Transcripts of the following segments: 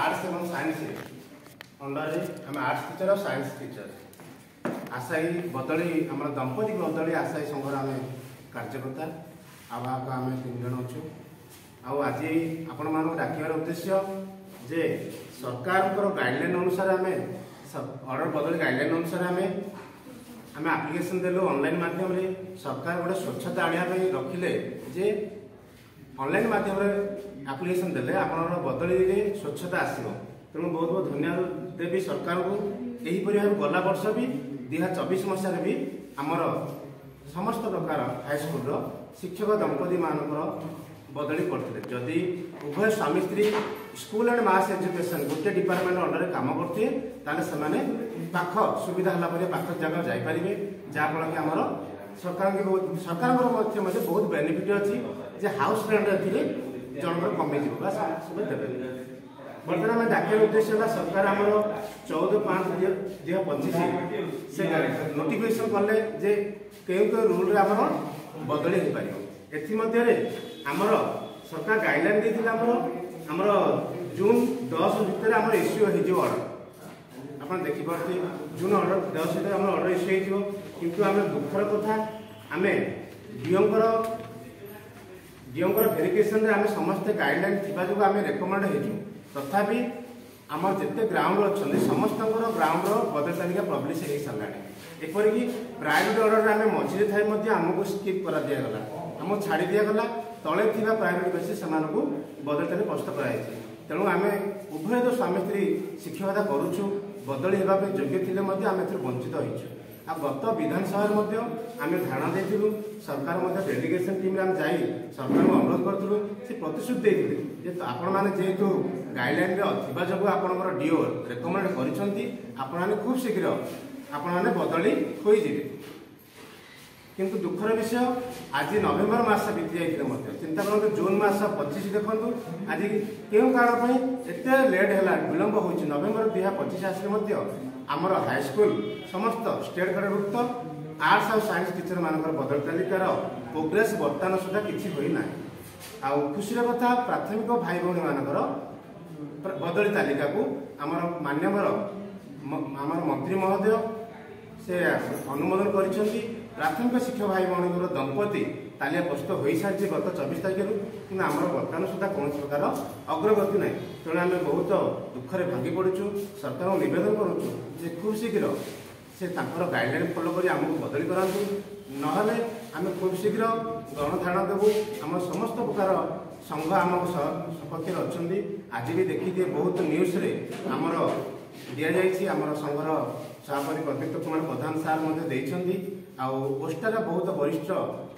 Arts एवं science under आम arts teacher और साइंस टीचर आशायी बदली आम दंपति बदली आशायी संघर आम कार्यकर्ता आवाहक आम 3 जन अच्छु आज आपण मानक डाकिबार उद्देश्य जे सरकार गाइडलाइन अनुसार आम ऑर्डर बदली गाइडलाइन अनुसार आम एप्लिकेशन देलु ऑनलाइन माध्यम रे सरकार गोटे स्वच्छता आनिया रखिले जे ऑनलाइन माध्यम एप्लिकेशन देले आपन बदली रे स्वच्छता आसीबो तेणु बहुत बहुत धन्यवाद देवी सरकार को यहीपरि भाव गला वर्ष भी 2024 मसीह भी आमर समस्त प्रकार हाईस्कल शिक्षक दंपति मानकर बदली करते जदि उभय स्वामी स्त्री स्कूल एंड मास एजुकेशन गोटे डिपार्टमेंट अंडर काम करते पाख सुविधा है पाख जगह जापारे जहाँफल कि आमर सरकार बहुत बेनिफिट अच्छी जे हाउस रेंट जनकर कमी देवे बर्तमान आम डाकिया उद्देश्य है सरकार आमर 14/5/2025 से नोटिफिकेशन कले जे केउ रूल आमर बदली हो पार एमर सरकार गाइडलाइन देते आमर जून 10 भितर आमर इश्यू हो ऑर्डर आप देखिपे जून ऑर्डर 10 भितर आम ऑर्डर इश्यू हो आम दुखर कथा आम डीओंकर भेरिफिकेशन आम समस्त गाइडलाइन थी जो आम रेकमेंड हो तथापि आम जिते ग्राउंड अच्छा समस्त ग्राउंड बदल तालिका पब्लिश हो सारा एपरिक प्रायोरिटी ऑर्डर आम मझे थाई आमको स्किप कर दिगला आमको छाड़ी दिगला तले प्रायोरिटी बेसी से बदल तालिका प्रस्तुत कराई तेणु आम उभय जो स्वामी स्त्री शिक्षकता करुचु बदली होगापी योग्य थे आम वंचित होइछु आ गत विधानसभा आम धारणा देलु सरकार डेलीगेशन टीम आम जा सरकार को अनुरोध करूँ से प्रतिश्रुति देते आपण मैंने जेहेतु गाइडलाइन थी जो आपंकर डीओ रेकमेंड कर खूब शीघ्र आपण मैंने बदली हो किंतु दुखर विषय आज नवेम्बर मास बीती जाते चिंता करूँ जून मास 25 देखु आज क्यों कारण एत लेट है विलंब हो नवेम्बर 2025 आसिले आमर हाईस्कल समस्त स्टेट ग्रेडभुक्त आर्ट्स और साइंस टीचर मानकर बदल तालिकार प्रोग्रेस बर्तमान सुधा किसी होना आ खुशी कथा प्राथमिक भाई भौणी मानकर बदली तालिका को आमर मान्यवर आमर मंत्री महोदय से अनुमोदन कर प्राथमिक शिक्षक भाई भौणी दंपति तालिया प्रस्तुत हो सारी गत 24 तारिख कि आमर बर्तमान सुधा कौन प्रकार अग्रगति ना तेणु आम बहुत दुखरे भांगी पड़ू सरकार को नवेदन करुँ खूब शीघ्र से गाइडलाइन फॉलो कर आमको बदली करातु ना आम खूब शीघ्र गणधारणा देवु आम समस्त प्रकार संघ आम सपक्ष अच्छा आज भी देखिए बहुत न्यूज रे आमर दि जाइए आमर संघर सभापति प्रदीप्त कुमार प्रधान सार पोस्टर बहुत वरिष्ठ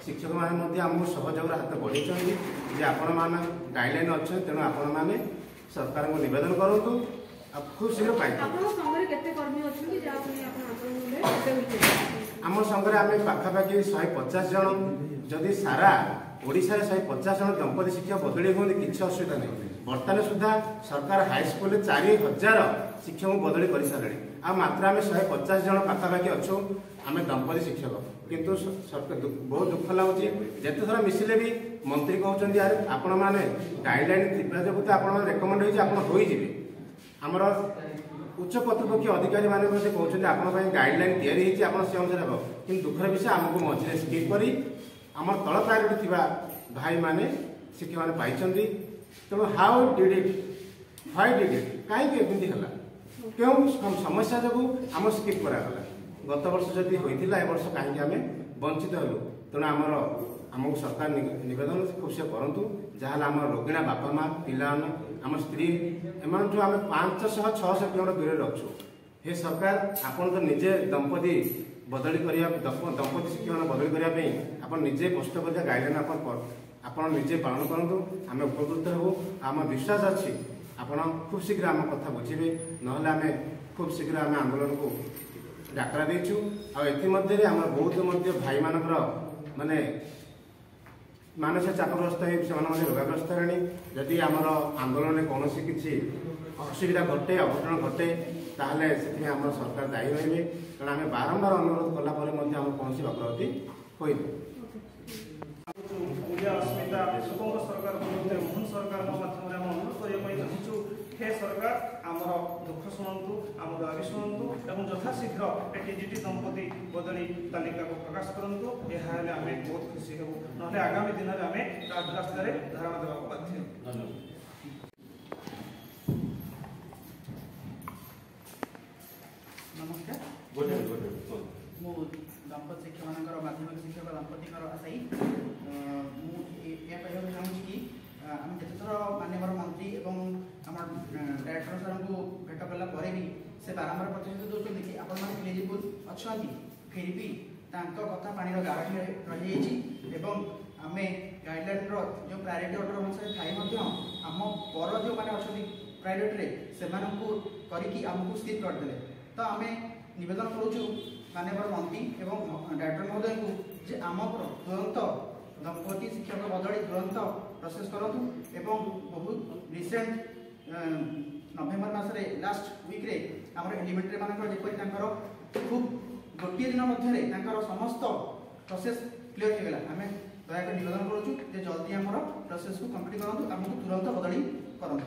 शिक्षक मैंने आमको सहयोग हाथ बढ़े जे आपण मैंने गाइडलाइन अच्छे तेणु आपण मैंने सरकार को नवेदन करूँ खूब शीघ्र पाई आम संघर आम पाखापाखि 150 जन जदि सारा ओडिशा 150 जन दंपति शिक्षक बदली हुए किसी असुविधा नहीं बर्तमान सुधा सरकार हाईस्कल 4000 शिक्षक बदली कर सारे आ मात्र आम 150 जन पाखापाखि अच्छु आम दंपति शिक्षक किंतु सरकार बहुत दुख लगुच जिते थर मिसिले भी मंत्री कहते यार आपण मैंने गाइडलाइन थी जो आप रेकमेंड होइए आमर उच्च कर्तृपक्ष अधिकारी मैंने कहते आप गाइडलाइन तैयारी से अनुसार हम कि दुखर विषय आमको मझे स्किप कर आम तल प्रायोरिटी थी भाई मैंने शिक्षक मैंने पाई तेणु how did it why did it कहीं एमती है क्यों समस्या जो आम स्किप करागला गत वर्ष जदि होता ए वर्ष कहीं आम वंचित हलु तेणु आमर आमको सरकार नवेदन खूब से करूँ जहाँ आम रोगिणा बापा माँ पिला आम स्त्री एम आम 500-600 किलोमीटर दूर रखु हे सरकार आपन तो निजे दंपति बदली दंपति शिक्षक बदली करने आप निजे कष्ट कर गाइडलाइन आप निजे पालन करूँ आम उपकृत हो आम विश्वास अच्छी आपड़ खूब शीघ्र आम कथा बुझे ना आम खूब शीघ्र आम आंदोलन को डाकरा देचु आमर बहुत भाई मानकर माने मानसिक चापग्रस्त से रोगाग्रस्त है जदि आमर आंदोलन कौन किसी असुविधा घटे अघटन घटे ताहले से आम सरकार दायी रही कारण आम बारंबार अनुरोध कलापर कौन अग्रगति हो अस्मिता सरकार मोहन सरकार माध्यम अनुरोध करने हे सरकार दुख शुणु आम दाबी शुणु और यथाशीघ्र टीजीटी दंपति बदली तालिका को प्रकाश करूँ। यह आम बहुत खुशी हूँ ना आगामी दिन में आम राजरास्तार धारणा देवा बाध्य। धन्यवाद। नमस्कार मु दंपति शिक्षक माध्यमिक शिक्षक दंपति आशायी मुझे चाहूँगी कि आम जितेथर माननीय मंत्री और आम डायरेक्टर सर को भेट कला भी से बारंबार प्रतिश्रुति दूसरी कि आपण मैंने एलिजिबल अच्छा फिर भी कथा पानी गाढ़ रही आम गाइडलाइन जो प्रायोरिटी ऑर्डर अनुसार थाई आम पर जो मैंने अच्छा प्रायोरिटी से आमको स्किप करदे। तो आम नवेदन करुचु माननीय मंत्री एवं डायरेक्टर महोदय को जे आम तुरंत दंपति शिक्षक बदली तुरंत प्रोसेस करूँ एवं बहुत रिसेंट नवेम्बर मसरे लास्ट वीक्रे आम एलिमेंटरी मानकर खूब गोटे दिन मध्य समस्त प्रोसेस क्लीयर हो गला। आम दयाक निवेदन करुचु जे जल्दी आम प्रोसेस को कंप्लीट करूँ आमको तुरंत बदली करूँ।